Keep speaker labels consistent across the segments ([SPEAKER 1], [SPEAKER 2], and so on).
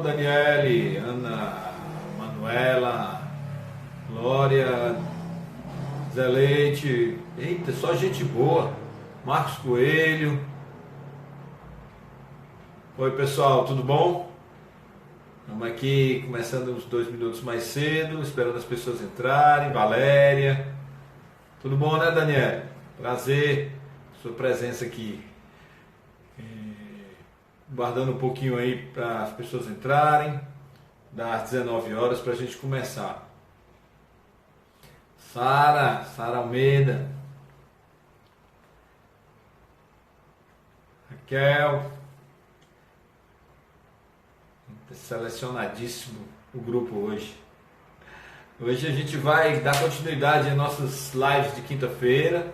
[SPEAKER 1] Daniele, Ana, Manuela, Glória, Zé Leite, eita, só gente boa, Marcos Coelho. Oi pessoal, tudo bom? Estamos aqui começando uns 2 minutos mais cedo, esperando as pessoas entrarem. Valéria, tudo bom, né, Daniele? Prazer, sua presença aqui. Guardando um pouquinho aí para as pessoas entrarem, das 19 horas para a gente começar. Sara Almeida, Raquel, selecionadíssimo o grupo hoje. Hoje a gente vai dar continuidade às nossas lives de quinta-feira,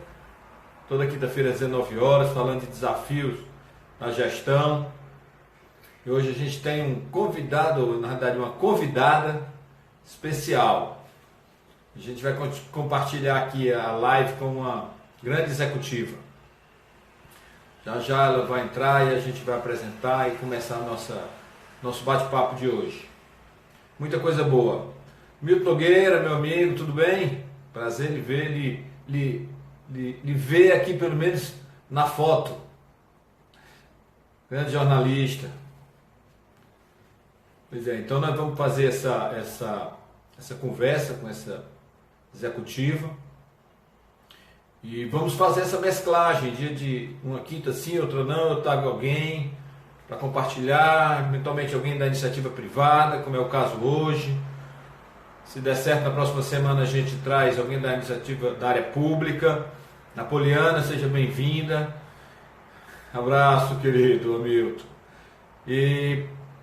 [SPEAKER 1] toda quinta-feira às 19 horas, falando de desafios na gestão. E hoje a gente tem um convidado, na verdade uma convidada especial. A gente vai compartilhar aqui a live com uma grande executiva. Já já ela vai entrar e a gente vai apresentar e começar nosso bate-papo de hoje. Muita coisa boa. Milton Nogueira, meu amigo, tudo bem? Prazer em ver, lhe ver aqui pelo menos na foto. Grande jornalista. Pois é, então nós vamos fazer essa conversa com essa executiva e vamos fazer essa mesclagem, dia de uma quinta sim, outra não, eu trago alguém para compartilhar, eventualmente alguém da iniciativa privada, como é o caso hoje. Se der certo, na próxima semana a gente traz alguém da iniciativa da área pública. Napoliana, seja bem-vinda. Abraço, querido Hamilton.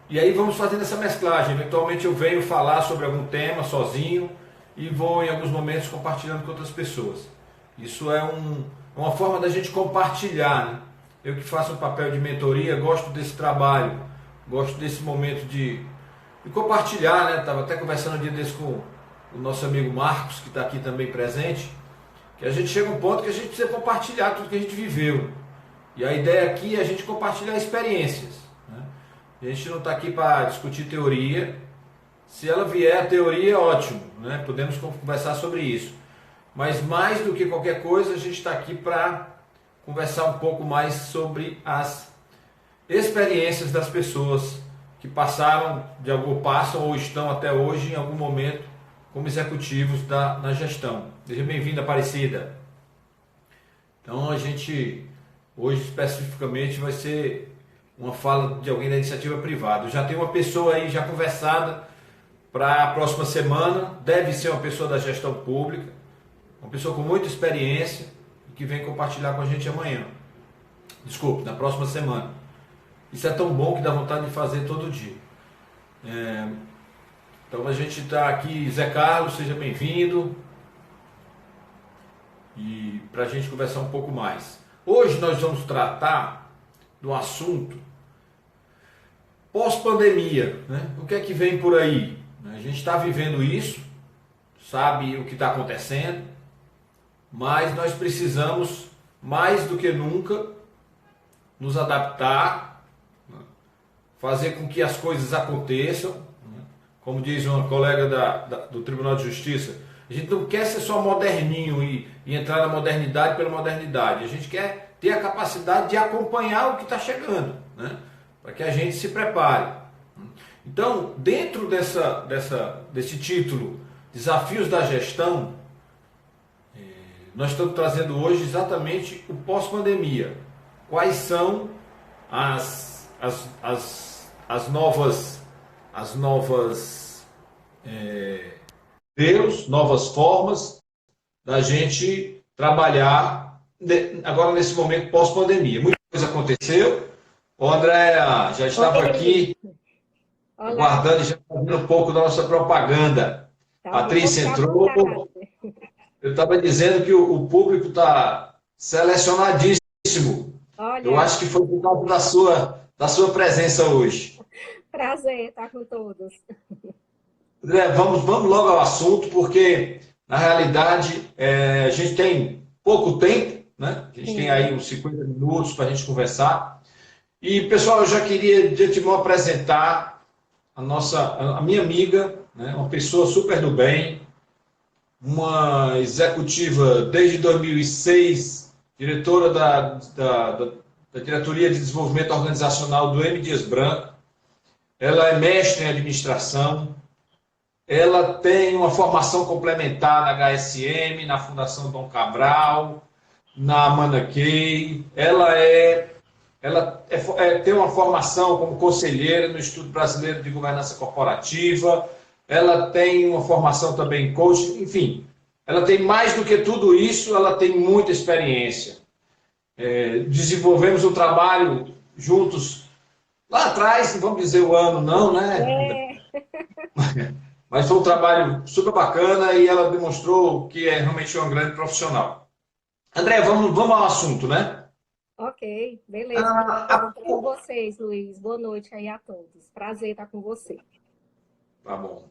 [SPEAKER 1] E aí vamos fazendo essa mesclagem. Eventualmente eu venho falar sobre algum tema sozinho e vou em alguns momentos compartilhando com outras pessoas. Isso é uma forma da gente compartilhar, né? Eu que faço um papel de mentoria, gosto desse trabalho, gosto desse momento de compartilhar, né? Estava até conversando um dia desse com o nosso amigo Marcos, que está aqui também presente, que a gente chega a um ponto que a gente precisa compartilhar tudo que a gente viveu. E a ideia aqui é a gente compartilhar experiências. A gente não está aqui para discutir teoria. Se ela vier a teoria, ótimo, né? Podemos conversar sobre isso. Mas mais do que qualquer coisa, a gente está aqui para conversar um pouco mais sobre as experiências das pessoas que passaram, passam ou estão até hoje em algum momento como executivos na gestão. Seja bem-vinda, Aparecida. Então a gente hoje especificamente vai ser uma fala de alguém da iniciativa privada. Eu já tenho uma pessoa aí já conversada para a próxima semana, deve ser uma pessoa da gestão pública, uma pessoa com muita experiência, que vem compartilhar com a gente amanhã. Desculpe, na próxima semana. Isso é tão bom que dá vontade de fazer todo dia. Então a gente está aqui, Zé Carlos, seja bem-vindo. E para a gente conversar um pouco mais. Hoje nós vamos tratar do assunto pós-pandemia, né? O que é que vem por aí? A gente está vivendo isso, sabe o que está acontecendo, mas nós precisamos, mais do que nunca, nos adaptar, né? Fazer com que as coisas aconteçam, né? Como diz uma colega do Tribunal de Justiça, a gente não quer ser só moderninho e entrar na modernidade pela modernidade, a gente quer ter a capacidade de acompanhar o que está chegando, né? Para que a gente se prepare. Então, dentro desse título, Desafios da Gestão, nós estamos trazendo hoje exatamente o pós-pandemia. Quais são as novas novas formas da gente trabalhar agora nesse momento pós-pandemia. Muita coisa aconteceu. O André já estava aqui aguardando e já fazendo um pouco da nossa propaganda. Patrícia entrou. Eu estava dizendo que o público está selecionadíssimo.
[SPEAKER 2] Olha,
[SPEAKER 1] eu acho que foi por causa da sua presença hoje.
[SPEAKER 2] Prazer estar com todos.
[SPEAKER 1] André, vamos logo ao assunto, porque na realidade a gente tem pouco tempo, né? A gente tem aí uns 50 minutos para a gente conversar. E, pessoal, eu já queria de antemão apresentar a minha amiga, né, uma pessoa super do bem, uma executiva desde 2006, diretora da Diretoria de Desenvolvimento Organizacional do M. Dias Branco. Ela é mestre em administração, ela tem uma formação complementar na HSM, na Fundação Dom Cabral, na Manakey. Tem uma formação como conselheira no Instituto Brasileiro de Governança Corporativa, ela tem uma formação também em coaching, enfim, ela tem mais do que tudo isso, ela tem muita experiência. Desenvolvemos um trabalho juntos lá atrás, não vamos dizer o ano não, né? Mas foi um trabalho super bacana e ela demonstrou que é realmente uma grande profissional. André, vamos ao assunto, né?
[SPEAKER 2] Ok, beleza. Estou com vocês, Luiz. Boa noite aí a todos. Prazer estar com você.
[SPEAKER 1] Tá bom.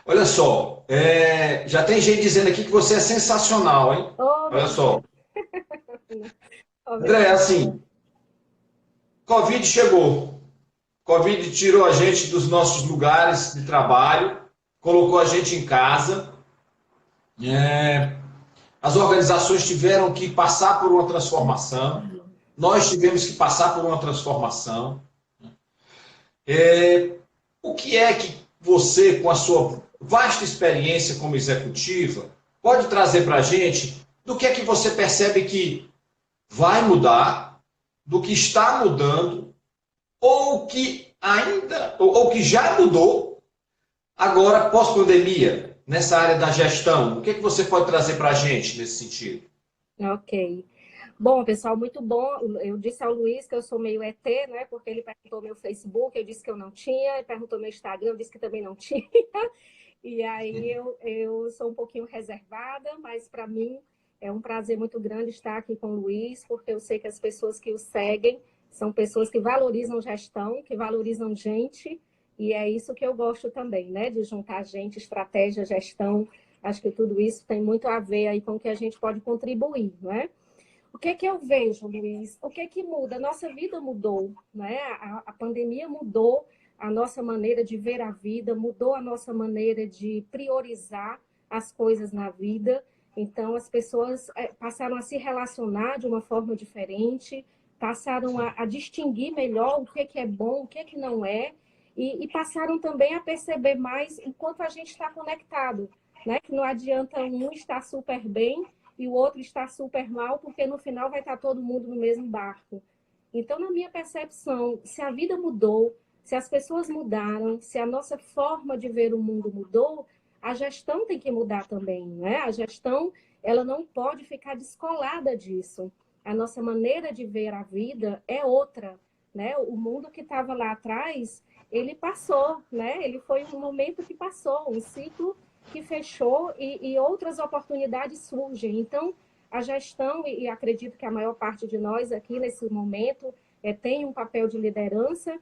[SPEAKER 1] Olha só, já tem gente dizendo aqui que você é sensacional, hein? Olha só. André, assim, Covid chegou. Covid tirou a gente dos nossos lugares de trabalho, colocou a gente em casa. As organizações tiveram que passar por uma transformação. Nós tivemos que passar por uma transformação. O que é que você, com a sua vasta experiência como executiva, pode trazer para a gente do que é que você percebe que vai mudar, do que está mudando, ou que já mudou, agora pós-pandemia, nessa área da gestão? O que é que você pode trazer para a gente nesse sentido?
[SPEAKER 2] Ok. Bom, pessoal, muito bom. Eu disse ao Luiz que eu sou meio ET, né? Porque ele perguntou meu Facebook, eu disse que eu não tinha, ele perguntou meu Instagram, eu disse que também não tinha. E aí eu sou um pouquinho reservada, mas para mim é um prazer muito grande estar aqui com o Luiz, porque eu sei que as pessoas que o seguem são pessoas que valorizam gestão, que valorizam gente, e é isso que eu gosto também, né? De juntar gente, estratégia, gestão. Acho que tudo isso tem muito a ver aí com o que a gente pode contribuir, não é? O que é que eu vejo, Luiz? O que é que muda? Nossa vida mudou, né? A pandemia mudou a nossa maneira de ver a vida, mudou a nossa maneira de priorizar as coisas na vida. Então, as pessoas passaram a se relacionar de uma forma diferente, passaram a distinguir melhor o que é bom, o que não é, e passaram também a perceber mais enquanto a gente está conectado, né? Que não adianta um estar super bem e o outro está super mal, porque no final vai estar todo mundo no mesmo barco. Então, na minha percepção, se a vida mudou, se as pessoas mudaram, se a nossa forma de ver o mundo mudou, a gestão tem que mudar também, né? A gestão, ela não pode ficar descolada disso. A nossa maneira de ver a vida é outra, né? O mundo que estava lá atrás, ele passou, né? Ele foi um momento que passou, um ciclo que fechou e outras oportunidades surgem. Então, a gestão, e acredito que a maior parte de nós aqui nesse momento tem um papel de liderança,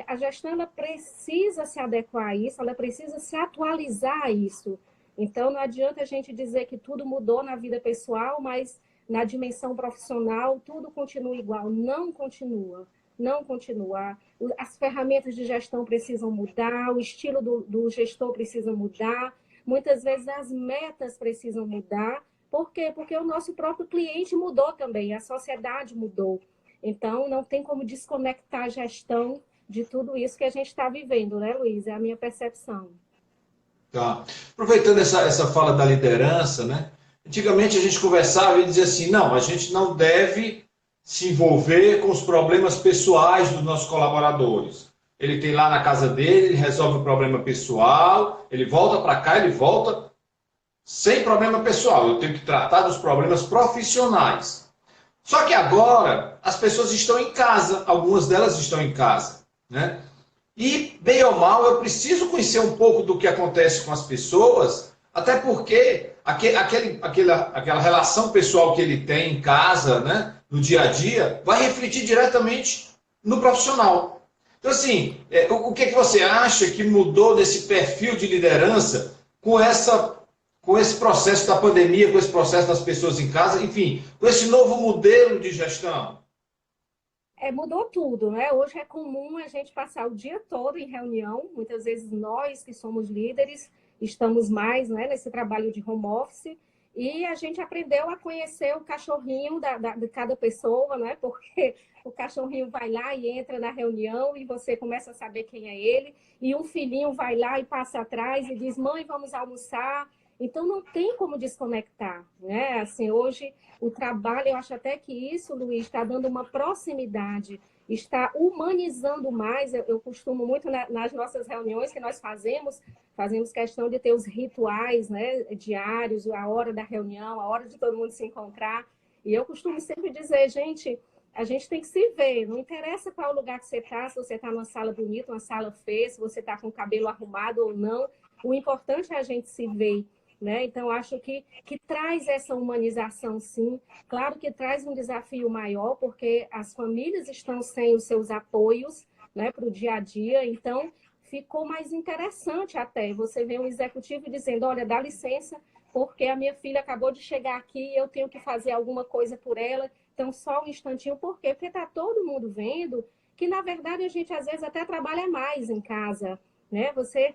[SPEAKER 2] a gestão ela precisa se adequar a isso, ela precisa se atualizar a isso. Então, não adianta a gente dizer que tudo mudou na vida pessoal, mas na dimensão profissional tudo continua igual. Não continua. Não continuar. As ferramentas de gestão precisam mudar, o estilo do gestor precisa mudar, muitas vezes as metas precisam mudar. Por quê? Porque o nosso próprio cliente mudou também, a sociedade mudou. Então, não tem como desconectar a gestão de tudo isso que a gente está vivendo, né, Luiz? É a minha percepção.
[SPEAKER 1] Tá. Aproveitando essa fala da liderança, né? Antigamente a gente conversava e dizia assim, não, a gente não deve se envolver com os problemas pessoais dos nossos colaboradores. Ele tem lá na casa dele, ele resolve o problema pessoal, ele volta para cá, ele volta sem problema pessoal. Eu tenho que tratar dos problemas profissionais. Só que agora as pessoas estão em casa, algumas delas estão em casa, né? E, bem ou mal, eu preciso conhecer um pouco do que acontece com as pessoas, até porque aquela relação pessoal que ele tem em casa, né, no dia a dia, vai refletir diretamente no profissional. Então, assim, o que você acha que mudou desse perfil de liderança com esse processo da pandemia, com esse processo das pessoas em casa, enfim, com esse novo modelo de gestão?
[SPEAKER 2] Mudou tudo, né? Hoje é comum a gente passar o dia todo em reunião. Muitas vezes nós que somos líderes estamos mais, né, nesse trabalho de home office e a gente aprendeu a conhecer o cachorrinho de cada pessoa, né? Porque o cachorrinho vai lá e entra na reunião e você começa a saber quem é ele. E um filhinho vai lá e passa atrás e diz: mãe, vamos almoçar. Então não tem como desconectar, né? Assim, hoje o trabalho, eu acho até que isso, Luiz, está dando uma proximidade, está humanizando mais. Eu costumo muito nas nossas reuniões que nós fazemos questão de ter os rituais, né, diários, a hora da reunião, a hora de todo mundo se encontrar. E eu costumo sempre dizer, gente, a gente tem que se ver, não interessa qual lugar que você está, se você está numa sala bonita, uma sala feia, se você está com o cabelo arrumado ou não. O importante é a gente se ver. Né? Então, acho que traz essa humanização, sim. Claro que traz um desafio maior, porque as famílias estão sem os seus apoios, né, para o dia a dia. Então, ficou mais interessante até. Você vê um executivo dizendo: olha, dá licença, porque a minha filha acabou de chegar aqui, eu tenho que fazer alguma coisa por ela. Então, só um instantinho. Por quê? Porque está todo mundo vendo que, na verdade, a gente às vezes até trabalha mais em casa. Né? Você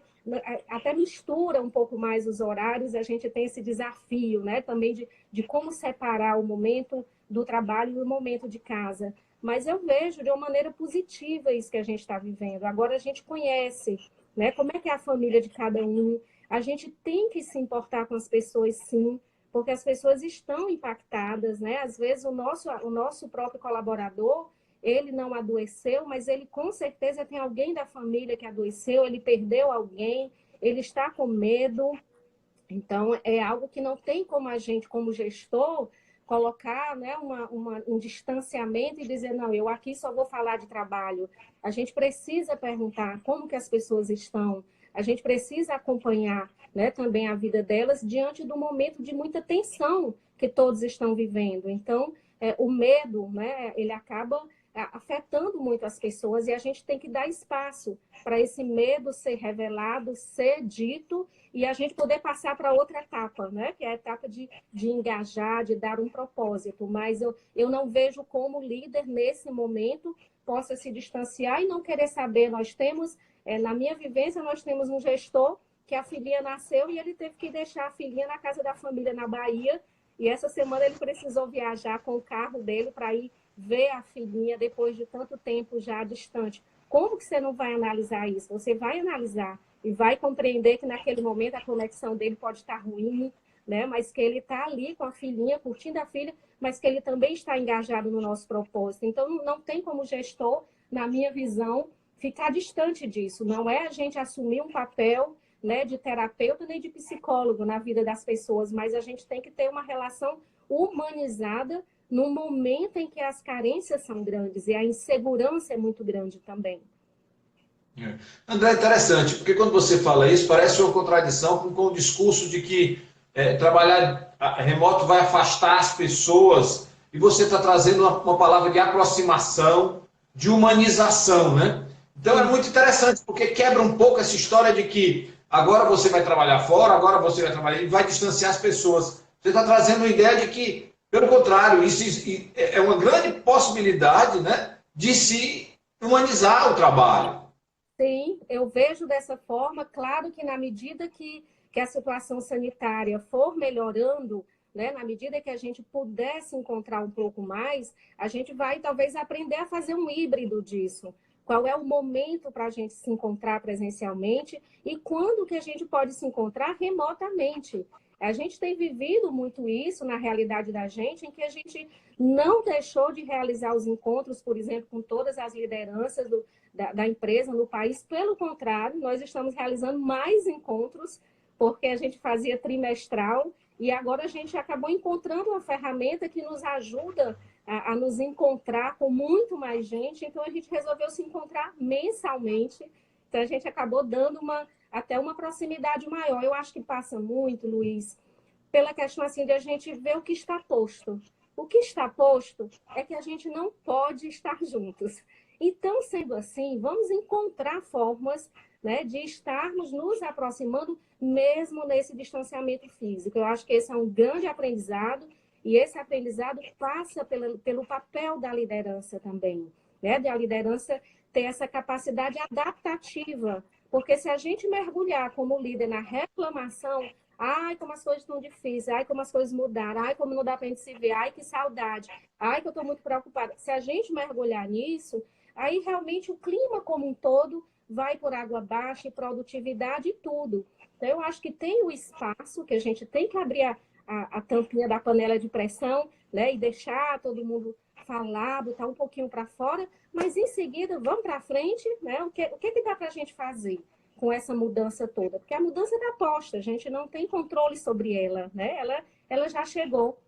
[SPEAKER 2] até mistura um pouco mais os horários, a gente tem esse desafio, né? Também de como separar o momento do trabalho e o momento de casa. Mas eu vejo de uma maneira positiva isso que a gente está vivendo. Agora a gente conhece, né? Como é que é a família de cada um. A gente tem que se importar com as pessoas, sim, porque as pessoas estão impactadas, né? Às vezes o nosso próprio colaborador, ele não adoeceu, mas ele com certeza tem alguém da família que adoeceu, ele perdeu alguém, ele está com medo. Então, é algo que não tem como a gente, como gestor, colocar, né, um distanciamento e dizer: não, eu aqui só vou falar de trabalho. A gente precisa perguntar como que as pessoas estão, a gente precisa acompanhar, né, também a vida delas diante do momento de muita tensão que todos estão vivendo. Então, o medo, né, ele acaba afetando muito as pessoas e a gente tem que dar espaço para esse medo ser revelado, ser dito e a gente poder passar para outra etapa, né? Que é a etapa de engajar, de dar um propósito. Mas eu não vejo como líder, nesse momento, possa se distanciar e não querer saber. Nós temos, na minha vivência, nós temos um gestor que a filhinha nasceu e ele teve que deixar a filhinha na casa da família na Bahia. E essa semana ele precisou viajar com o carro dele para ir ver a filhinha depois de tanto tempo já distante. Como que você não vai analisar isso? Você vai analisar e vai compreender que naquele momento a conexão dele pode estar ruim, né? Mas que ele está ali com a filhinha, curtindo a filha, mas que ele também está engajado no nosso propósito. Então, não tem como gestor, na minha visão, ficar distante disso. Não é a gente assumir um papel, né, de terapeuta nem de psicólogo na vida das pessoas, mas a gente tem que ter uma relação humanizada no momento em que as carências são grandes e a insegurança é muito grande também.
[SPEAKER 1] André, é interessante, porque quando você fala isso, parece uma contradição com o discurso de que trabalhar remoto vai afastar as pessoas, e você está trazendo uma palavra de aproximação, de humanização, né? Então é muito interessante, porque quebra um pouco essa história de que agora você vai trabalhar fora, agora você vai trabalhar e vai distanciar as pessoas. Você está trazendo uma ideia de que, pelo contrário, isso é uma grande possibilidade, né, de se humanizar o trabalho.
[SPEAKER 2] Sim, eu vejo dessa forma. Claro que na medida que a situação sanitária for melhorando, né, na medida que a gente puder se encontrar um pouco mais, a gente vai talvez aprender a fazer um híbrido disso. Qual é o momento para a gente se encontrar presencialmente e quando que a gente pode se encontrar remotamente. A gente tem vivido muito isso na realidade da gente, em que a gente não deixou de realizar os encontros, por exemplo, com todas as lideranças da empresa no país. Pelo contrário, nós estamos realizando mais encontros, porque a gente fazia trimestral e agora a gente acabou encontrando uma ferramenta que nos ajuda a nos encontrar com muito mais gente. Então, a gente resolveu se encontrar mensalmente. Então, a gente acabou dando até uma proximidade maior. Eu acho que passa muito, Luiz, pela questão assim de a gente ver o que está posto. O que está posto é que a gente não pode estar juntos. Então, sendo assim, vamos encontrar formas, né, de estarmos nos aproximando mesmo nesse distanciamento físico. Eu acho que esse é um grande aprendizado e esse aprendizado passa pelo papel da liderança também. né? Da liderança ter essa capacidade adaptativa. Porque se a gente mergulhar como líder na reclamação, ai, como as coisas estão difíceis, ai, como as coisas mudaram, ai, como não dá para a gente se ver, ai, que saudade, ai, que eu estou muito preocupada. Se a gente mergulhar nisso, aí realmente o clima como um todo vai por água abaixo, e produtividade e tudo. Então, eu acho que tem o espaço, que a gente tem que abrir a tampinha da panela de pressão, né, e deixar todo mundo falar, botar um pouquinho para fora, mas em seguida vamos para frente, né? O que dá para a gente fazer com essa mudança toda? Porque a mudança está posta, a gente não tem controle sobre ela, né? Ela já chegou.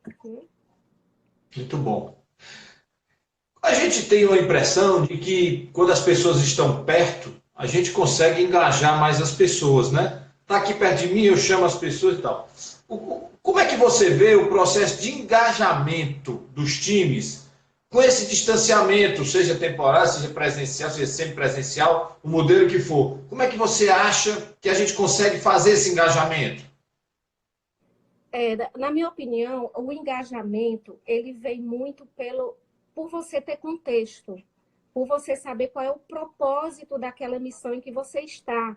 [SPEAKER 1] Muito bom. A gente tem uma impressão de que quando as pessoas estão perto, a gente consegue engajar mais as pessoas, né? Tá aqui perto de mim, eu chamo as pessoas e tal. Como é que você vê o processo de engajamento dos times com esse distanciamento, seja temporário, seja presencial, seja semipresencial, o modelo que for? Como é que você acha que a gente consegue fazer esse engajamento?
[SPEAKER 2] Na minha opinião, o engajamento, ele vem muito por você ter contexto, por você saber qual é o propósito daquela missão em que você está.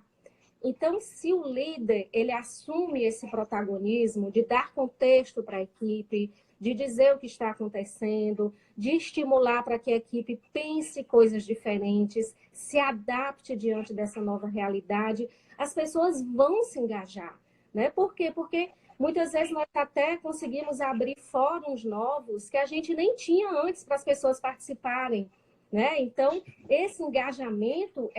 [SPEAKER 2] Então, se o líder ele assume esse protagonismo de dar contexto para a equipe, de dizer o que está acontecendo, de estimular para que a equipe pense coisas diferentes, se adapte diante dessa nova realidade, as pessoas vão se engajar, né? Por quê? Porque muitas vezes nós até conseguimos abrir fóruns novos que a gente nem tinha antes para as pessoas participarem, né? Então, esse engajamento,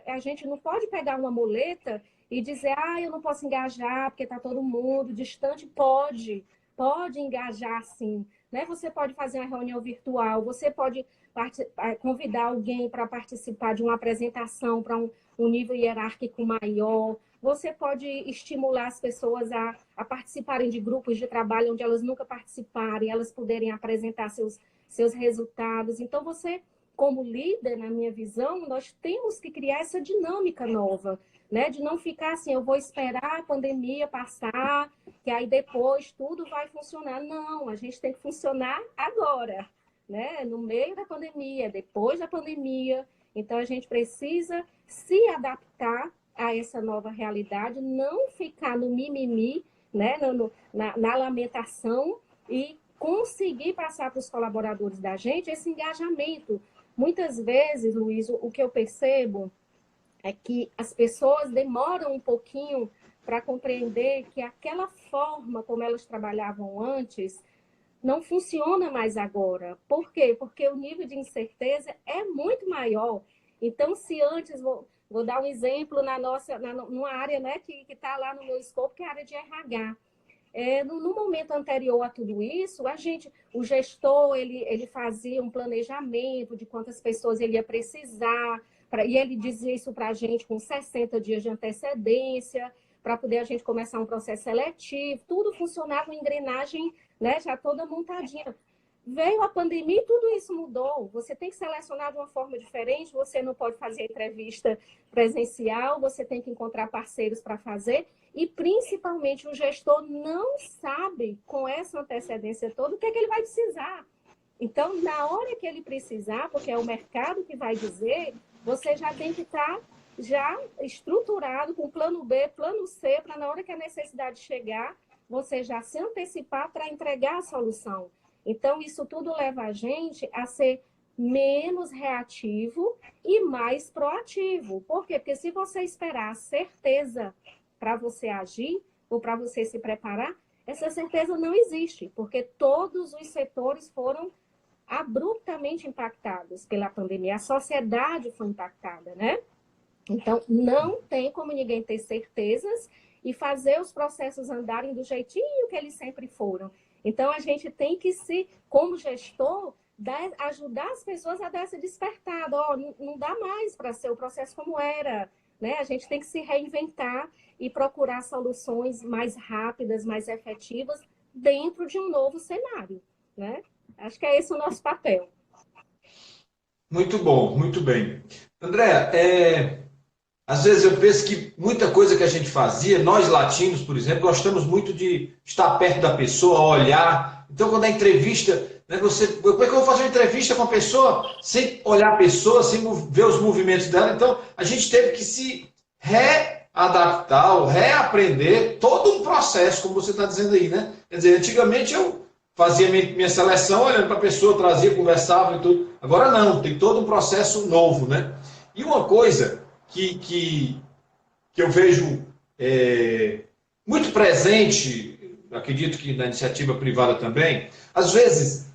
[SPEAKER 2] a gente não pode pegar uma muleta e dizer, eu não posso engajar porque está todo mundo distante. Pode engajar sim, né? Você pode fazer uma reunião virtual, você pode convidar alguém para participar de uma apresentação para um nível hierárquico maior, você pode estimular as pessoas a participarem de grupos de trabalho onde elas nunca participarem, elas poderem apresentar seus resultados. Então, você, como líder, na minha visão, nós temos que criar essa dinâmica nova, né? De não ficar assim, eu vou esperar a pandemia passar, que aí depois tudo vai funcionar. Não, a gente tem que funcionar agora, né? No meio da pandemia, depois da pandemia. Então, a gente precisa se adaptar a essa nova realidade, não ficar no mimimi, né? na lamentação e conseguir passar para os colaboradores da gente esse engajamento. Muitas vezes, Luiz, o que eu percebo é que as pessoas demoram um pouquinho para compreender que aquela forma como elas trabalhavam antes não funciona mais agora. Por quê? Porque o nível de incerteza é muito maior. Então, se antes, vou dar um exemplo numa área, né, que está lá no meu escopo, que é a área de RH. No momento anterior a tudo isso, o gestor, ele fazia um planejamento de quantas pessoas ele ia precisar, e ele dizia isso para a gente com 60 dias de antecedência, para poder a gente começar um processo seletivo, tudo funcionava em engrenagem, né, já toda montadinha. Veio a pandemia e tudo isso mudou. Você tem que selecionar de uma forma diferente, você não pode fazer entrevista presencial, você tem que encontrar parceiros para fazer, e principalmente o gestor não sabe, com essa antecedência toda, o que é que ele vai precisar. Então, na hora que ele precisar, porque é o mercado que vai dizer, você já tem que estar já estruturado com plano B, plano C, para na hora que a necessidade chegar, você já se antecipar para entregar a solução. Então, isso tudo leva a gente a ser menos reativo e mais proativo. Por quê? Porque se você esperar a certeza para você agir ou para você se preparar, essa certeza não existe, porque todos os setores foram abruptamente impactados pela pandemia. A sociedade foi impactada, né? Então, não tem como ninguém ter certezas e fazer os processos andarem do jeitinho que eles sempre foram. Então, a gente tem que como gestor, ajudar as pessoas a dar essa despertada. Não dá mais para ser o processo como era, né? A gente tem que se reinventar e procurar soluções mais rápidas, mais efetivas, dentro de um novo cenário, né? Acho que é esse o nosso papel.
[SPEAKER 1] Muito bom, muito bem. André, às vezes eu penso que muita coisa que a gente fazia, nós latinos, por exemplo, gostamos muito de estar perto da pessoa, olhar. Então, quando a entrevista Né? Como é que eu vou fazer uma entrevista com a pessoa sem olhar a pessoa, sem ver os movimentos dela? Então, a gente teve que se readaptar, ou reaprender todo um processo, como você está dizendo aí, né? Quer dizer, antigamente eu fazia minha seleção, olhando para a pessoa, trazia, conversava e tudo. Agora não, tem todo um processo novo, né? E uma coisa que eu vejo muito presente, acredito que na iniciativa privada também, às vezes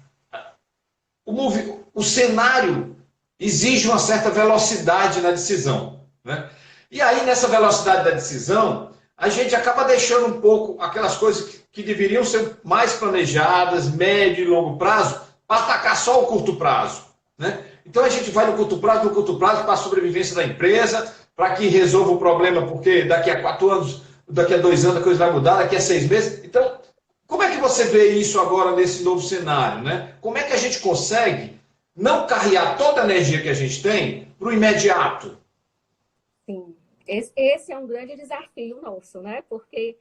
[SPEAKER 1] o cenário exige uma certa velocidade na decisão, né? E aí, nessa velocidade da decisão, a gente acaba deixando um pouco aquelas coisas que deveriam ser mais planejadas, médio e longo prazo, para atacar só o curto prazo, né? Então a gente vai no curto prazo para a sobrevivência da empresa, para que resolva o problema, porque daqui a 4 anos, daqui a 2 anos a coisa vai mudar, daqui a 6 meses. Então, como é que você vê isso agora nesse novo cenário, né? Como é que a gente consegue não carregar toda a energia que a gente tem para o imediato?
[SPEAKER 2] Sim, esse é um grande desafio nosso, né? Porque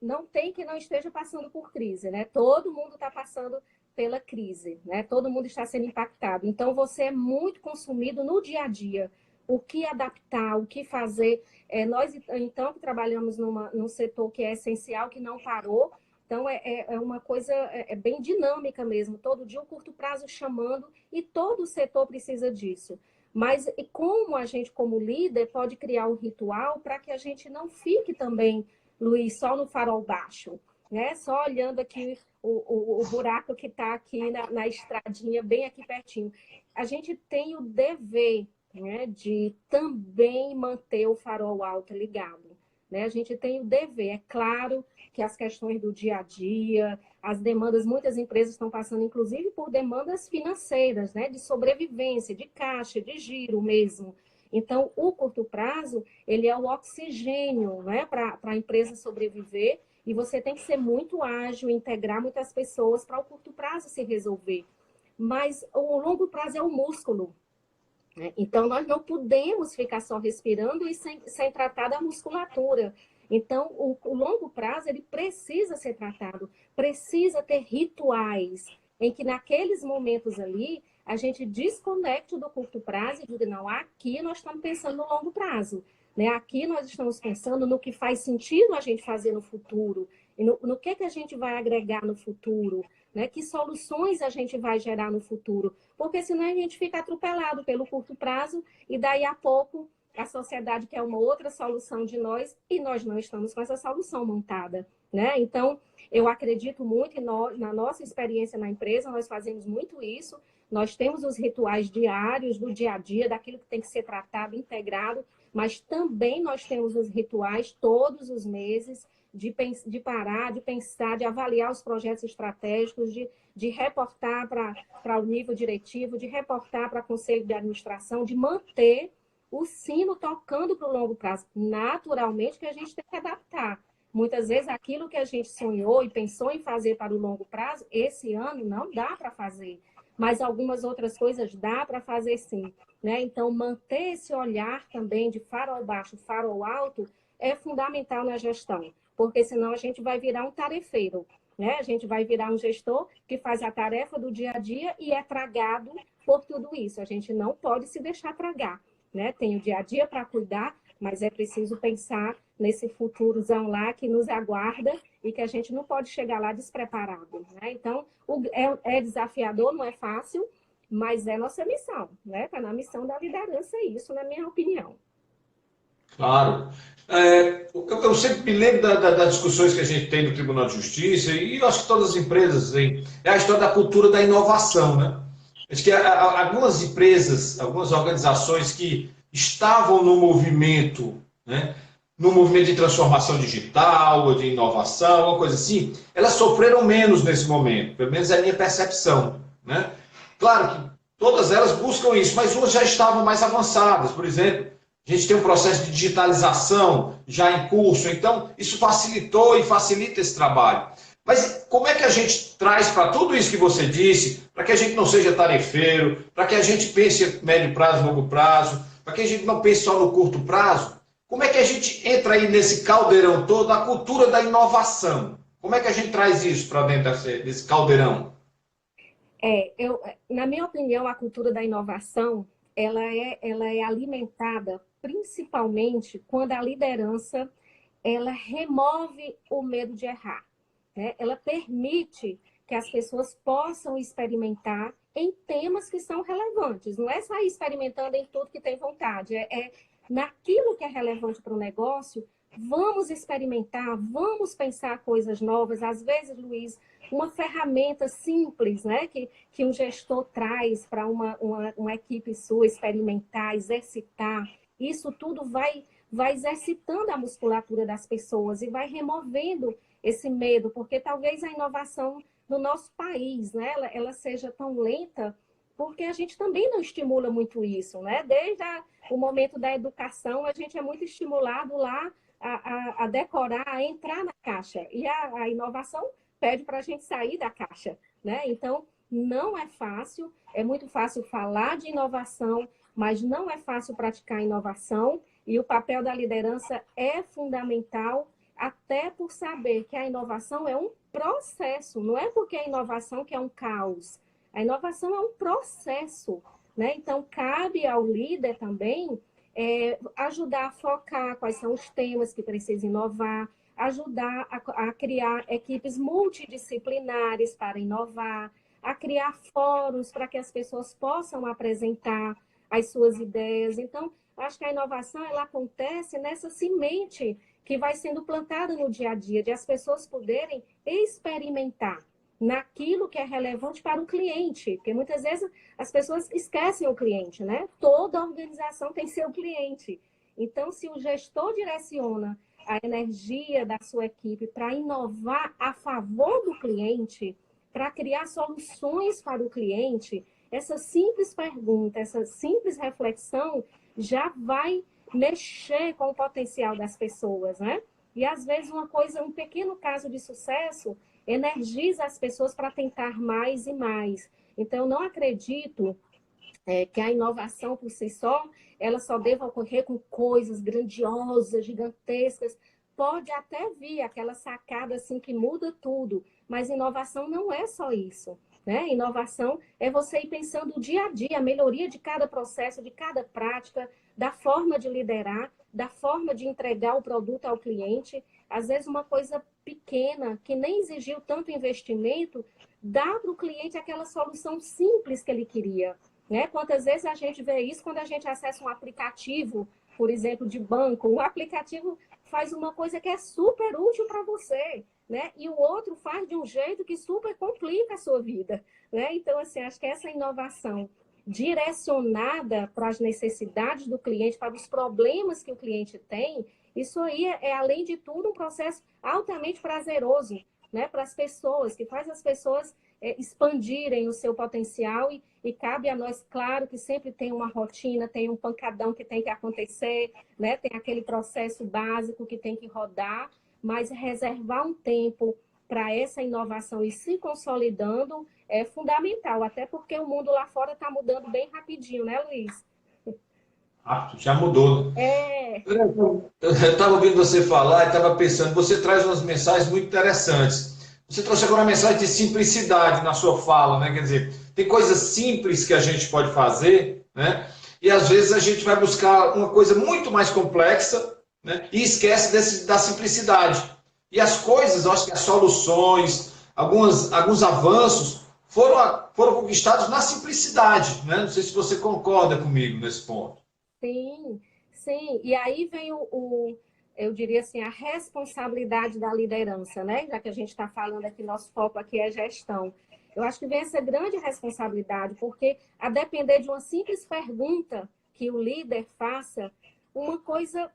[SPEAKER 2] não tem que não esteja passando por crise, né? Todo mundo está passando pela crise, né? Todo mundo está sendo impactado. Então, você é muito consumido no dia a dia. O que adaptar, o que fazer. Nós, então, trabalhamos num setor que é essencial, que não parou. Então, é uma coisa bem dinâmica mesmo. Todo dia o curto prazo chamando e todo o setor precisa disso. Mas e como a gente, como líder, pode criar um ritual para que a gente não fique também, Luiz, só no farol baixo, né? Só olhando aqui o buraco que está aqui na estradinha, bem aqui pertinho. A gente tem o dever, né, de também manter o farol alto ligado, né? A gente tem o dever, é claro que as questões do dia a dia, as demandas, muitas empresas estão passando, inclusive, por demandas financeiras, né? De sobrevivência, de caixa, de giro mesmo. Então, o curto prazo, ele é o oxigênio, né? Para a empresa sobreviver, e você tem que ser muito ágil, integrar muitas pessoas para o curto prazo se resolver. Mas o longo prazo é o músculo, né? Então, nós não podemos ficar só respirando e sem tratar da musculatura. Então, o longo prazo, ele precisa ser tratado, precisa ter rituais em que naqueles momentos ali, a gente desconecte do curto prazo e diga, não, aqui nós estamos pensando no longo prazo, né? Aqui nós estamos pensando no que faz sentido a gente fazer no futuro, e no que a gente vai agregar no futuro, né? Que soluções a gente vai gerar no futuro, porque senão a gente fica atropelado pelo curto prazo e daí a pouco a sociedade quer uma outra solução de nós e nós não estamos com essa solução montada, né? Então, eu acredito muito na nossa experiência na empresa, nós fazemos muito isso, nós temos os rituais diários do dia a dia, daquilo que tem que ser tratado, integrado, mas também nós temos os rituais todos os meses de parar, de pensar, de avaliar os projetos estratégicos, de reportar para o nível diretivo, de reportar para o conselho de administração, de manter o sino tocando para o longo prazo. Naturalmente que a gente tem que adaptar. Muitas vezes aquilo que a gente sonhou e pensou em fazer para o longo prazo, esse ano não dá para fazer. Mas algumas outras coisas dá para fazer sim, né? Então, manter esse olhar também de farol baixo, farol alto, é fundamental na gestão. Porque senão a gente vai virar um tarefeiro, né? A gente vai virar um gestor que faz a tarefa do dia a dia e é tragado por tudo isso. A gente não pode se deixar tragar, né? Tem o dia a dia para cuidar, mas é preciso pensar nesse futurozão lá que nos aguarda e que a gente não pode chegar lá despreparado, né? Então, é desafiador, não é fácil, mas é nossa missão, né? Está na missão da liderança isso, na minha opinião.
[SPEAKER 1] Claro. Eu sempre me lembro das discussões que a gente tem no Tribunal de Justiça, e eu acho que todas as empresas têm, é a história da cultura da inovação, né? Acho que algumas empresas, algumas organizações que estavam no movimento, né, no movimento de transformação digital, ou de inovação, uma coisa assim, elas sofreram menos nesse momento, pelo menos é a minha percepção, né? Claro que todas elas buscam isso, mas umas já estavam mais avançadas. Por exemplo, a gente tem um processo de digitalização já em curso, então isso facilitou e facilita esse trabalho. Mas como é que a gente traz para tudo isso que você disse, para que a gente não seja tarefeiro, para que a gente pense médio prazo, longo prazo, para que a gente não pense só no curto prazo? Como é que a gente entra aí nesse caldeirão todo, a cultura da inovação? Como é que a gente traz isso para dentro desse caldeirão?
[SPEAKER 2] Na minha opinião, a cultura da inovação, ela é alimentada principalmente quando a liderança ela remove o medo de errar, né? Ela permite que as pessoas possam experimentar em temas que são relevantes. Não é sair experimentando em tudo que tem vontade, naquilo que é relevante para o negócio, vamos experimentar, vamos pensar coisas novas. Às vezes, Luiz, uma ferramenta simples, né, que um gestor traz para uma equipe sua experimentar, exercitar, isso tudo vai exercitando a musculatura das pessoas e vai removendo esse medo, porque talvez a inovação no nosso país, né, ela seja tão lenta, porque a gente também não estimula muito isso, né? Desde o momento da educação, a gente é muito estimulado lá a decorar, a entrar na caixa. E a inovação pede para a gente sair da caixa, né? Então, não é fácil, é muito fácil falar de inovação, mas não é fácil praticar inovação, e o papel da liderança é fundamental, até por saber que a inovação é um processo, não é porque a inovação que é um caos. A inovação é um processo, né? Então, cabe ao líder também ajudar a focar quais são os temas que precisa inovar, ajudar a criar equipes multidisciplinares para inovar, a criar fóruns para que as pessoas possam apresentar as suas ideias. Então, acho que a inovação ela acontece nessa semente que vai sendo plantada no dia a dia, de as pessoas poderem experimentar naquilo que é relevante para o cliente, porque muitas vezes as pessoas esquecem o cliente, né? Toda organização tem seu cliente. Então, se o gestor direciona a energia da sua equipe para inovar a favor do cliente, para criar soluções para o cliente, essa simples pergunta, essa simples reflexão já vai mexer com o potencial das pessoas, né? E às vezes um pequeno caso de sucesso energiza as pessoas para tentar mais e mais. Então, eu não acredito que a inovação por si só, ela só deva ocorrer com coisas grandiosas, gigantescas. Pode até vir aquela sacada assim que muda tudo, mas inovação não é só isso, né? Inovação é você ir pensando o dia a dia, a melhoria de cada processo, de cada prática, da forma de liderar, da forma de entregar o produto ao cliente. Às vezes uma coisa pequena, que nem exigiu tanto investimento, dá para o cliente aquela solução simples que ele queria, né? Quantas vezes a gente vê isso quando a gente acessa um aplicativo, por exemplo, de banco, o aplicativo faz uma coisa que é super útil para você, né? E o outro faz de um jeito que super complica a sua vida, né? Então, assim, acho que essa inovação direcionada para as necessidades do cliente, para os problemas que o cliente tem, isso aí além de tudo, um processo altamente prazeroso, né? Para as pessoas, que faz as pessoas expandirem o seu potencial e cabe a nós, claro, que sempre tem uma rotina, tem um pancadão que tem que acontecer, né? Tem aquele processo básico que tem que rodar, mas reservar um tempo para essa inovação e se consolidando é fundamental, até porque o mundo lá fora está mudando bem rapidinho, né, Luiz?
[SPEAKER 1] Já mudou, né?
[SPEAKER 2] É,
[SPEAKER 1] Eu estava ouvindo você falar e estava pensando, você traz umas mensagens muito interessantes. Você trouxe agora uma mensagem de simplicidade na sua fala, né? Quer dizer, tem coisas simples que a gente pode fazer, né? E às vezes a gente vai buscar uma coisa muito mais complexa, né? E esquece da simplicidade. E as coisas, eu acho que as soluções, alguns avanços foram conquistados na simplicidade, né? Não sei se você concorda comigo nesse ponto.
[SPEAKER 2] sim, sim. E aí vem eu diria assim, a responsabilidade da liderança, né? Já que a gente está falando aqui, nosso foco aqui é gestão. Eu acho que vem essa grande responsabilidade, porque a depender de uma simples pergunta que o líder faça, uma coisa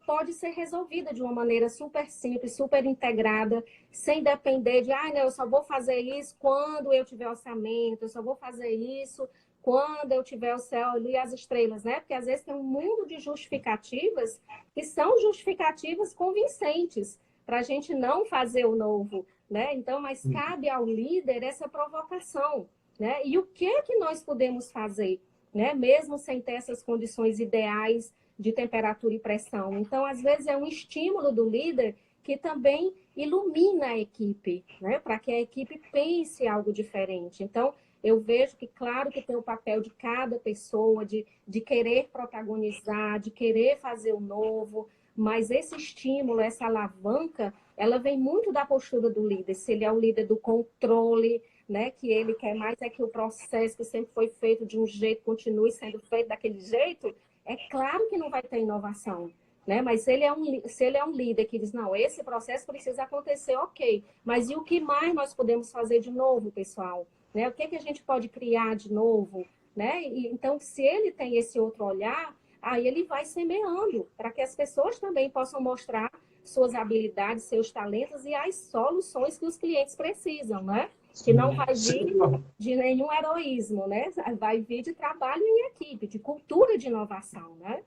[SPEAKER 2] pode ser resolvida de uma maneira super simples, super integrada, sem depender de, não, eu só vou fazer isso quando eu tiver orçamento, eu só vou fazer isso quando eu tiver o céu e as estrelas, né? Porque às vezes tem um mundo de justificativas que são justificativas convincentes para a gente não fazer o novo, né? Então, mas cabe ao líder essa provocação, né? E o que nós podemos fazer, né? Mesmo sem ter essas condições ideais de temperatura e pressão. Então, às vezes, é um estímulo do líder que também ilumina a equipe, né? Para que a equipe pense algo diferente. Então, eu vejo que, claro, que tem o papel de cada pessoa, de querer protagonizar, de querer fazer o novo, mas esse estímulo, essa alavanca, ela vem muito da postura do líder. Se ele é o líder do controle, né, que ele quer mais é que o processo que sempre foi feito de um jeito continue sendo feito daquele jeito, é claro que não vai ter inovação. Né? Mas se ele é um líder que diz, não, esse processo precisa acontecer, ok. Mas e o que mais nós podemos fazer de novo, pessoal? Né? O que, que a gente pode criar de novo? Né? E, então, se ele tem esse outro olhar, aí ele vai semeando para que as pessoas também possam mostrar suas habilidades, seus talentos e as soluções que os clientes precisam, né? Que não vai vir de nenhum heroísmo, né? Vai vir de trabalho em equipe, de cultura de inovação, né?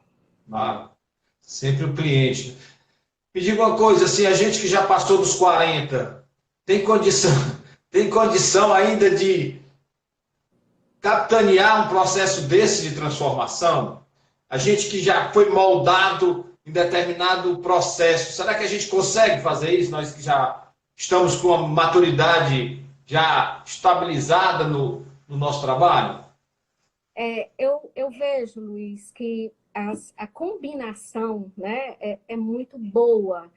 [SPEAKER 1] Ah, sempre o cliente. Me diga uma coisa, assim, a gente que já passou dos 40, tem condição, tem condição ainda de capitanear um processo desse de transformação? A gente que já foi moldado em determinado processo, será que a gente consegue fazer isso? Nós que já estamos com a maturidade já estabilizada no nosso trabalho?
[SPEAKER 2] Eu vejo, Luiz, que a combinação, né, é muito boa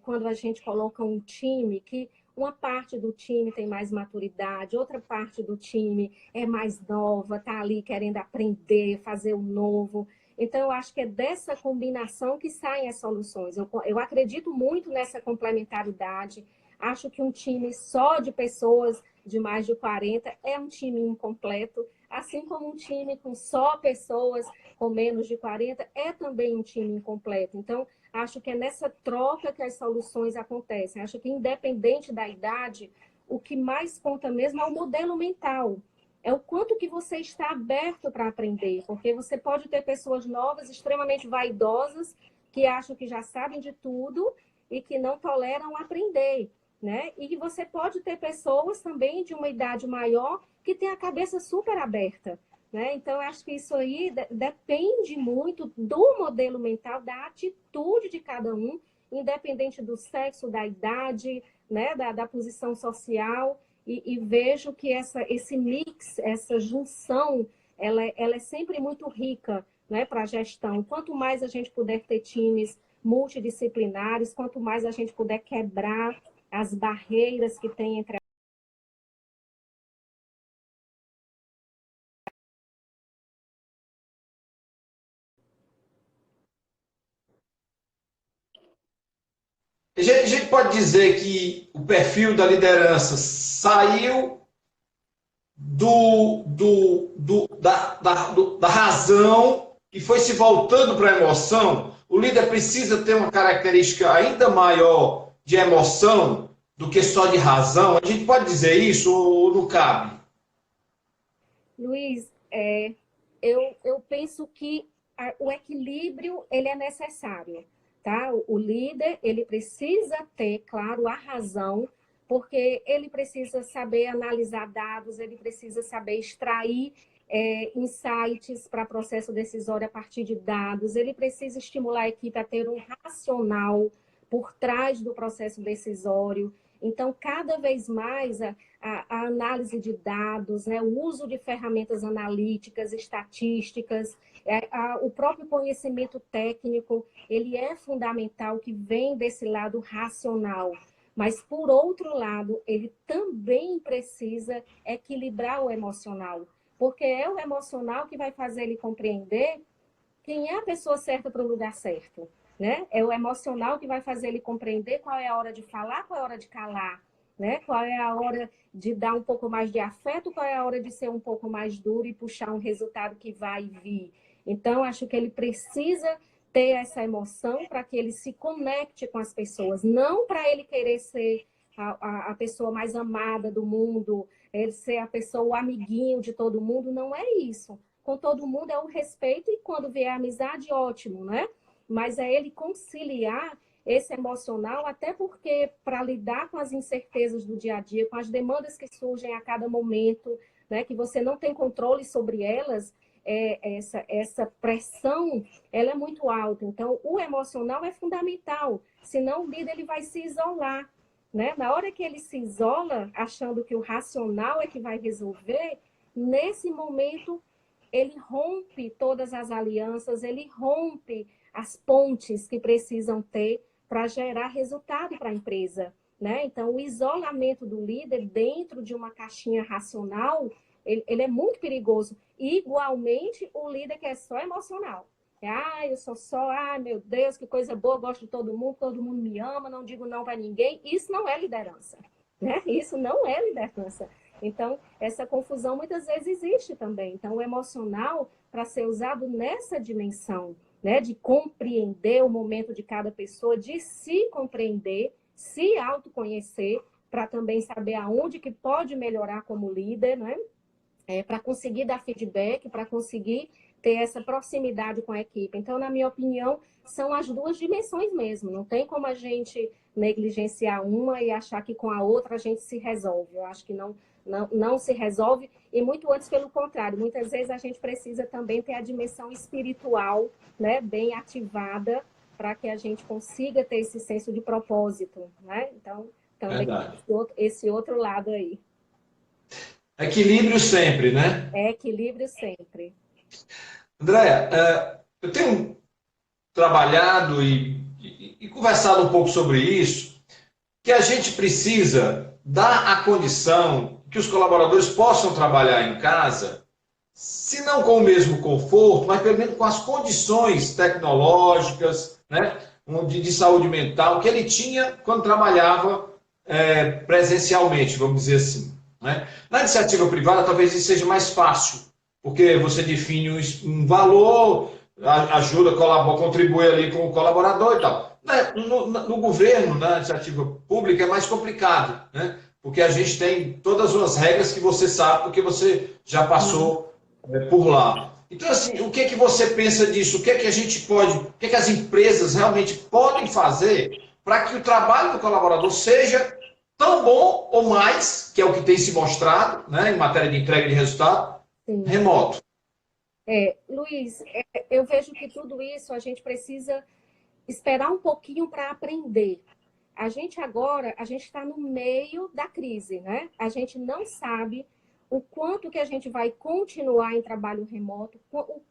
[SPEAKER 2] quando a gente coloca um time que uma parte do time tem mais maturidade, outra parte do time é mais nova, está ali querendo aprender, fazer o novo. Então, eu acho que é dessa combinação que saem as soluções. Eu acredito muito nessa complementaridade. Acho que um time só de pessoas de mais de 40 é um time incompleto, assim como um time com só pessoas com menos de 40 é também um time incompleto. Então, acho que é nessa troca que as soluções acontecem. Acho que, independente da idade, o que mais conta mesmo é o modelo mental. É o quanto que você está aberto para aprender, porque você pode ter pessoas novas, extremamente vaidosas, que acham que já sabem de tudo e que não toleram aprender, né? E você pode ter pessoas também de uma idade maior que tem a cabeça super aberta, né? Então, acho que isso aí depende muito do modelo mental, da atitude de cada um, independente do sexo, da idade, né? Da posição social. E vejo que esse mix, essa junção, ela é sempre muito rica, né, para a gestão. Quanto mais a gente puder ter times multidisciplinares, quanto mais a gente puder quebrar as barreiras que tem entre
[SPEAKER 1] A gente pode dizer que o perfil da liderança saiu da razão e foi se voltando para a emoção. O líder precisa ter uma característica ainda maior de emoção do que só de razão. A gente pode dizer isso ou não cabe?
[SPEAKER 2] Luiz, eu penso que o equilíbrio ele é necessário, tá? O líder ele precisa ter, claro, a razão, porque ele precisa saber analisar dados, ele precisa saber extrair insights para processo decisório a partir de dados, ele precisa estimular a equipe a ter um racional por trás do processo decisório. Então, cada vez mais a análise de dados, né, o uso de ferramentas analíticas, estatísticas, o próprio conhecimento técnico, ele é fundamental, que vem desse lado racional. Mas, por outro lado, ele também precisa equilibrar o emocional, porque é o emocional que vai fazer ele compreender quem é a pessoa certa para o lugar certo. Né? É o emocional que vai fazer ele compreender qual é a hora de falar, qual é a hora de calar, né? Qual é a hora de dar um pouco mais de afeto, qual é a hora de ser um pouco mais duro e puxar um resultado que vai vir. Então, acho que ele precisa ter essa emoção para que ele se conecte com as pessoas, não para ele querer ser a pessoa mais amada do mundo, ele ser a pessoa, o amiguinho de todo mundo, não é isso. Com todo mundo é o respeito e quando vier a amizade, ótimo, né? Mas é ele conciliar esse emocional, até porque para lidar com as incertezas do dia a dia, com as demandas que surgem a cada momento, né, que você não tem controle sobre elas, essa pressão ela é muito alta. Então, o emocional é fundamental, senão o líder ele vai se isolar. Né? Na hora que ele se isola, achando que o racional é que vai resolver, nesse momento, ele rompe todas as alianças, ele rompe as pontes que precisam ter para gerar resultado para a empresa, né? Então, o isolamento do líder dentro de uma caixinha racional, ele é muito perigoso. Igualmente, o líder que é só emocional. Eu sou só, meu Deus, que coisa boa, gosto de todo mundo me ama, não digo não para ninguém. Isso não é liderança, né? Isso não é liderança. Então, essa confusão muitas vezes existe também. Então, o emocional, para ser usado nessa dimensão, né, de compreender o momento de cada pessoa, de se compreender, se autoconhecer, para também saber aonde que pode melhorar como líder, né? Para conseguir dar feedback, para conseguir ter essa proximidade com a equipe. Então, na minha opinião, são as duas dimensões mesmo. Não tem como a gente negligenciar uma e achar que com a outra a gente se resolve. Eu acho que não se resolve, e muito antes pelo contrário. Muitas vezes a gente precisa também ter a dimensão espiritual, né, bem ativada, para que a gente consiga ter esse senso de propósito, né? Então, também esse outro lado aí.
[SPEAKER 1] Equilíbrio sempre, né?
[SPEAKER 2] É equilíbrio
[SPEAKER 1] Andréia, eu tenho trabalhado e conversado um pouco sobre isso, que a gente precisa dar a condição que os colaboradores possam trabalhar em casa, se não com o mesmo conforto, mas pelo menos com as condições tecnológicas, né, de saúde mental que ele tinha quando trabalhava presencialmente, vamos dizer assim. Né? Na iniciativa privada, talvez isso seja mais fácil, porque você define um valor, ajuda, colabora, contribui ali com o colaborador e tal. No governo, na iniciativa pública, é mais complicado, né? Porque a gente tem todas as regras que você sabe, porque você já passou por lá. Então, assim, o que é que você pensa disso? O que é que a gente pode, o que é que as empresas realmente podem fazer para que o trabalho do colaborador seja tão bom ou mais, que é o que tem se mostrado, né, em matéria de entrega de resultado, remoto?
[SPEAKER 2] Luiz, eu vejo que tudo isso a gente precisa esperar um pouquinho para aprender. A gente está no meio da crise, né? A gente não sabe o quanto que a gente vai continuar em trabalho remoto,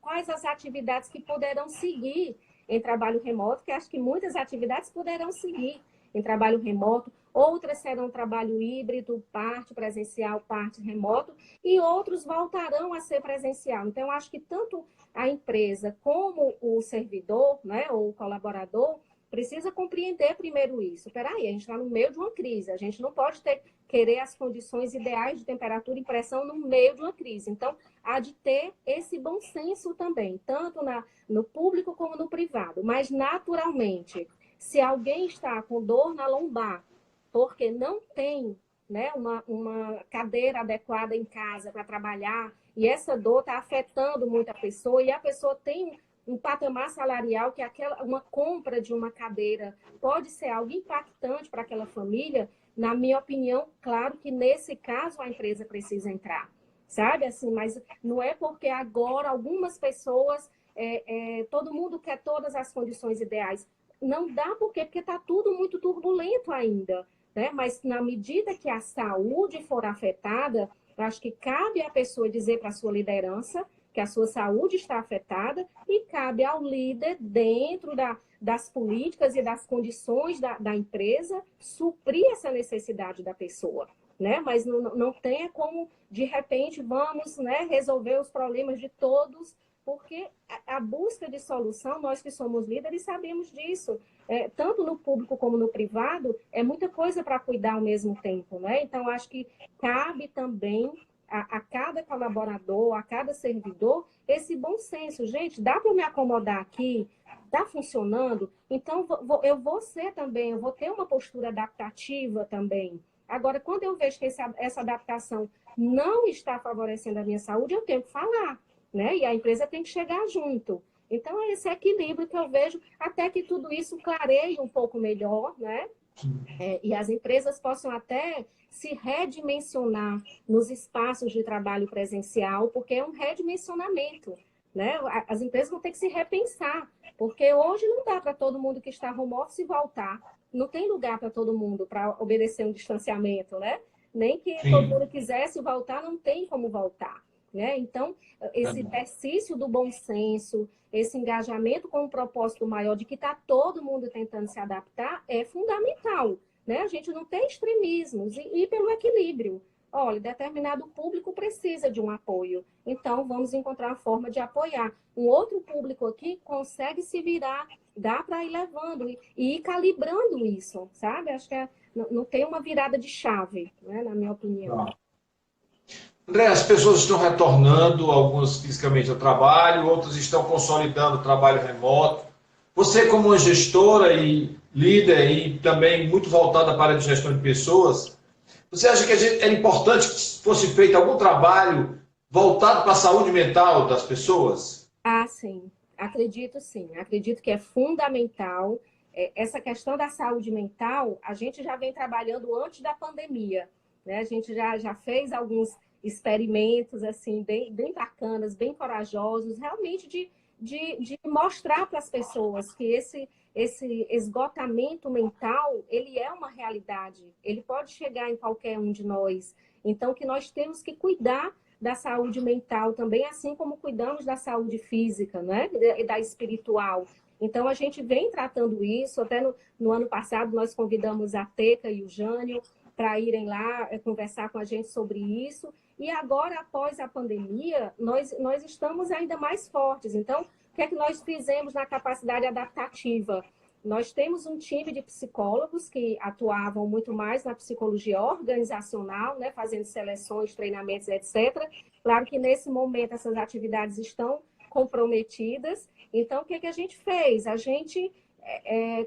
[SPEAKER 2] quais as atividades que poderão seguir em trabalho remoto, que acho que muitas atividades poderão seguir em trabalho remoto, outras serão trabalho híbrido, parte presencial, parte remoto, e outros voltarão a ser presencial. Então, acho que tanto a empresa como o servidor, né, ou o colaborador, precisa compreender primeiro isso. Peraí, a gente está no meio de uma crise, a gente não pode querer as condições ideais de temperatura e pressão no meio de uma crise. Então, há de ter esse bom senso também, tanto no público como no privado. Mas, naturalmente, se alguém está com dor na lombar, porque não tem, né, uma cadeira adequada em casa para trabalhar, e essa dor está afetando muita pessoa, e a pessoa tem um patamar salarial que uma compra de uma cadeira pode ser algo impactante para aquela família, na minha opinião, claro que nesse caso a empresa precisa entrar, sabe? Assim, mas não é porque agora algumas pessoas, todo mundo quer todas as condições ideais. Não dá porque está tudo muito turbulento ainda, né? Mas na medida que a saúde for afetada, eu acho que cabe à pessoa dizer para a sua liderança que a sua saúde está afetada e cabe ao líder, dentro das políticas e das condições da empresa, suprir essa necessidade da pessoa, né? Mas não tem como, de repente, vamos, né, resolver os problemas de todos, porque a busca de solução, nós que somos líderes sabemos disso, tanto no público como no privado, é muita coisa para cuidar ao mesmo tempo, né? Então, acho que cabe também a cada colaborador, a cada servidor, esse bom senso. Gente, dá para eu me acomodar aqui? Está funcionando? Então, eu vou ser também, eu vou ter uma postura adaptativa também. Agora, quando eu vejo que essa adaptação não está favorecendo a minha saúde, eu tenho que falar, né? E a empresa tem que chegar junto. Então, é esse equilíbrio que eu vejo, até que tudo isso clareie um pouco melhor, né? E as empresas possam até se redimensionar nos espaços de trabalho presencial, porque é um redimensionamento, né? As empresas vão ter que se repensar, porque hoje não dá para todo mundo que está home office voltar. Não tem lugar para todo mundo para obedecer um distanciamento, né? Nem que todo mundo quisesse voltar, não tem como voltar. né? Então, esse exercício do bom senso, esse engajamento com um propósito maior de que está todo mundo tentando se adaptar é fundamental, né? A gente não tem extremismos e pelo equilíbrio. Olha, determinado público precisa de um apoio, então vamos encontrar uma forma de apoiar. Um outro público aqui consegue se virar, dá para ir levando e ir calibrando isso, sabe? Acho que não tem uma virada de chave, né, na minha opinião.
[SPEAKER 1] André, as pessoas estão retornando, algumas fisicamente ao trabalho, outras estão consolidando o trabalho remoto. Você, como uma gestora e líder e também muito voltada para a gestão de pessoas, você acha que era importante que fosse feito algum trabalho voltado para a saúde mental das pessoas?
[SPEAKER 2] Ah, sim. Acredito sim. Acredito que é fundamental. Essa questão da saúde mental, a gente já vem trabalhando antes da pandemia, né? A gente já fez alguns experimentos assim bem bacanas, bem corajosos, realmente de mostrar para as pessoas que esse esgotamento mental, ele é uma realidade, ele pode chegar em qualquer um de nós. Então, que nós temos que cuidar da saúde mental também, assim como cuidamos da saúde física, né? E da espiritual. Então, a gente vem tratando isso, até no ano passado nós convidamos a Teca e o Jânio para irem lá conversar com a gente sobre isso. E agora, após a pandemia, nós estamos ainda mais fortes. Então, o que é que nós fizemos na capacidade adaptativa? Nós temos um time de psicólogos que atuavam muito mais na psicologia organizacional, né, fazendo seleções, treinamentos, etc. Claro que nesse momento essas atividades estão comprometidas. Então, o que a gente fez? A gente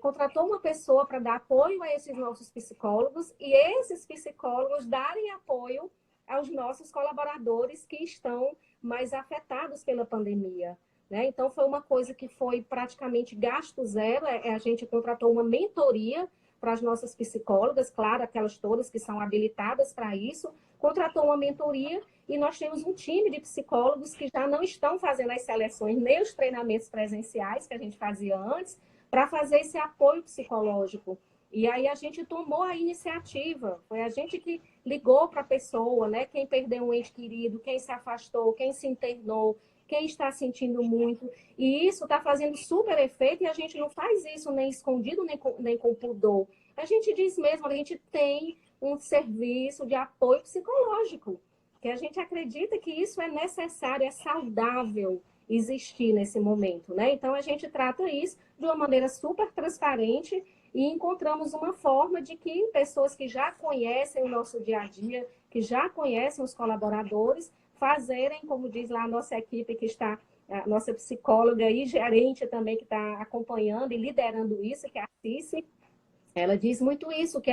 [SPEAKER 2] contratou uma pessoa para dar apoio a esses nossos psicólogos e esses psicólogos darem apoio aos nossos colaboradores que estão mais afetados pela pandemia, né? Então, foi uma coisa que foi praticamente gasto zero. A gente contratou uma mentoria para as nossas psicólogas, claro, aquelas todas que são habilitadas para isso, contratou uma mentoria e nós temos um time de psicólogos que já não estão fazendo as seleções nem os treinamentos presenciais que a gente fazia antes, para fazer esse apoio psicológico. E aí a gente tomou a iniciativa, foi a gente que ligou para a pessoa, né? Quem perdeu um ente querido, quem se afastou, quem se internou, quem está sentindo muito. E isso está fazendo super efeito e a gente não faz isso nem escondido, nem com pudor. A gente diz mesmo, a gente tem um serviço de apoio psicológico, que a gente acredita que isso é necessário, é saudável existir nesse momento, né? Então, a gente trata isso de uma maneira super transparente e encontramos uma forma de que pessoas que já conhecem o nosso dia a dia, que já conhecem os colaboradores, fazerem, como diz lá a nossa equipe que está, a nossa psicóloga e gerente também que está acompanhando e liderando isso, que é a Cici, ela diz muito isso, que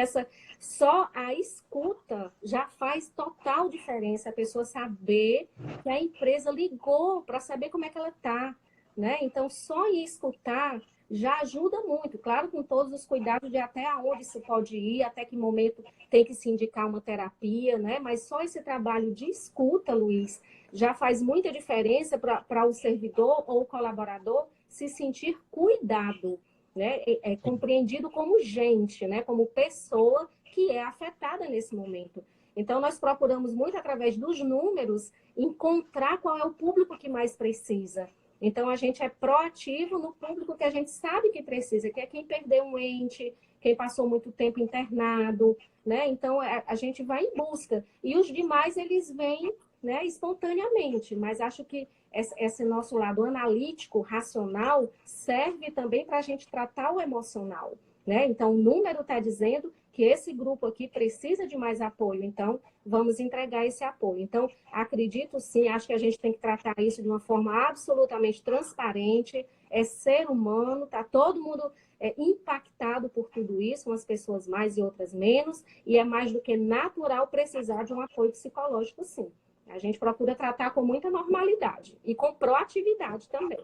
[SPEAKER 2] só a escuta já faz total diferença, a pessoa saber que a empresa ligou para saber como é que ela está, né? Então, só em escutar já ajuda muito, claro, com todos os cuidados de até onde se pode ir, até que momento tem que se indicar uma terapia, né? Mas só esse trabalho de escuta, Luiz, já faz muita diferença para o servidor ou o colaborador se sentir cuidado, né? É compreendido como gente, né? Como pessoa que é afetada nesse momento. Então, nós procuramos muito, através dos números, encontrar qual é o público que mais precisa. Então, a gente é proativo no público que a gente sabe que precisa, que é quem perdeu um ente, quem passou muito tempo internado, né? Então, a gente vai em busca. E os demais, eles vêm, né, espontaneamente. Mas acho que esse nosso lado analítico, racional, serve também para a gente tratar o emocional, né? Então, o número está dizendo que esse grupo aqui precisa de mais apoio, então vamos entregar esse apoio. Então, acredito sim, acho que a gente tem que tratar isso de uma forma absolutamente transparente, é ser humano, tá todo mundo impactado por tudo isso, umas pessoas mais e outras menos, e é mais do que natural precisar de um apoio psicológico, sim. A gente procura tratar com muita normalidade e com proatividade também.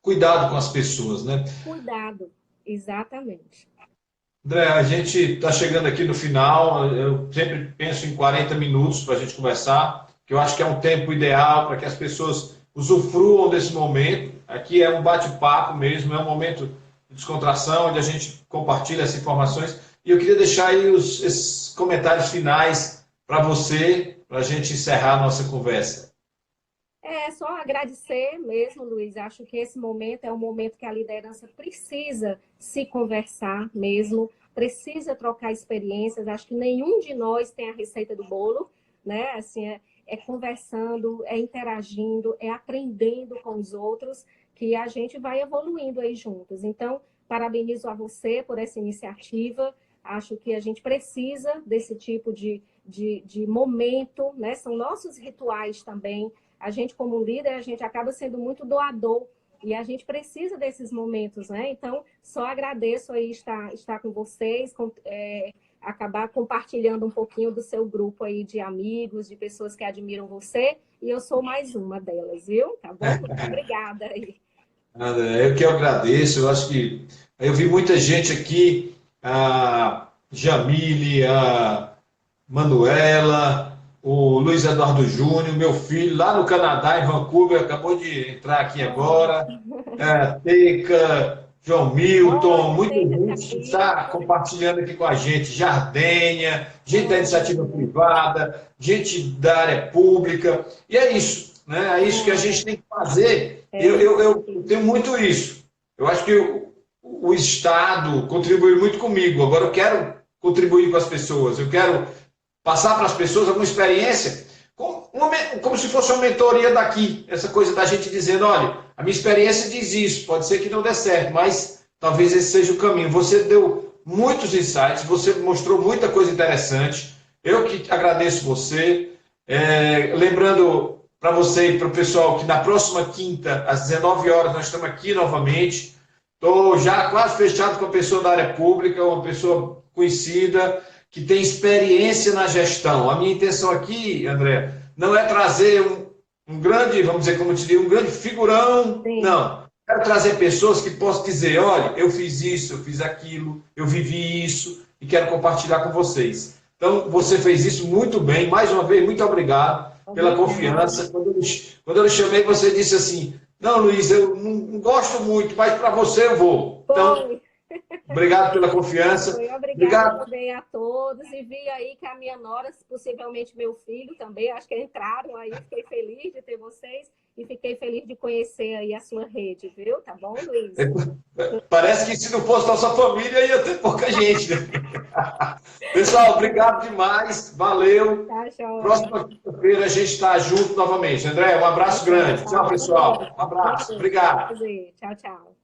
[SPEAKER 1] Cuidado com as pessoas, né?
[SPEAKER 2] Cuidado, exatamente.
[SPEAKER 1] André, a gente está chegando aqui no final, eu sempre penso em 40 minutos para a gente conversar, que eu acho que é um tempo ideal para que as pessoas usufruam desse momento. Aqui é um bate-papo mesmo, é um momento de descontração, onde a gente compartilha essas informações. E eu queria deixar aí esses comentários finais para você para a gente encerrar a nossa conversa.
[SPEAKER 2] É só agradecer mesmo, Luiz. Acho que esse momento é um momento que a liderança precisa se conversar mesmo, precisa trocar experiências. Acho que nenhum de nós tem a receita do bolo, né? Assim, é conversando, é interagindo, é aprendendo com os outros, que a gente vai evoluindo aí juntos. Então, parabenizo a você por essa iniciativa. Acho que a gente precisa desse tipo de momento, né? São nossos rituais também. A gente, como líder, a gente acaba sendo muito doador e a gente precisa desses momentos, né? Então, só agradeço aí estar com vocês, acabar compartilhando um pouquinho do seu grupo aí de amigos, de pessoas que admiram você, e eu sou mais uma delas, viu? Tá bom? Muito obrigada aí.
[SPEAKER 1] André, eu que agradeço, eu acho que eu vi muita gente aqui, a Jamile, a Manuela, o Luiz Eduardo Júnior, meu filho, lá no Canadá, em Vancouver, acabou de entrar aqui agora. Teca, João Milton,
[SPEAKER 2] Olha,
[SPEAKER 1] muita
[SPEAKER 2] Teca,
[SPEAKER 1] gente que está compartilhando aqui com a gente. Jardenha, gente da iniciativa privada, gente da área pública. E é isso, né? É isso que a gente tem que fazer. Eu tenho muito isso. Eu acho que o Estado contribuiu muito comigo. Agora eu quero contribuir com as pessoas. Eu quero passar para as pessoas alguma experiência, como se fosse uma mentoria daqui, essa coisa da gente dizendo, olha, a minha experiência diz isso, pode ser que não dê certo, mas talvez esse seja o caminho. Você deu muitos insights, você mostrou muita coisa interessante, eu que agradeço você, lembrando para você e para o pessoal que na próxima quinta, às 19 horas, nós estamos aqui novamente, estou já quase fechado com a pessoa da área pública, uma pessoa conhecida, que tem experiência na gestão. A minha intenção aqui, André, não é trazer um grande, vamos dizer, como eu te digo, um grande figurão. Sim. Não. Quero trazer pessoas que possam dizer, olha, eu fiz isso, eu fiz aquilo, eu vivi isso e quero compartilhar com vocês. Então, você fez isso muito bem. Mais uma vez, muito obrigado pela confiança. Quando eu lhe chamei, você disse assim, não, Luiz, eu não gosto muito, mas para você eu vou. Então, obrigado pela confiança.
[SPEAKER 2] Obrigada também a todos. E vi aí que a minha nora, possivelmente meu filho também, acho que entraram aí. Fiquei feliz de ter vocês e fiquei feliz de conhecer aí a sua rede, viu? Tá bom, Luiz?
[SPEAKER 1] Parece que se não fosse nossa família, ia ter pouca gente, né? Pessoal, obrigado demais. Valeu.
[SPEAKER 2] Tá,
[SPEAKER 1] próxima quinta-feira a gente está junto novamente. André, um abraço grande. Tchau, pessoal. Um abraço. Obrigado.
[SPEAKER 2] Tchau, tchau.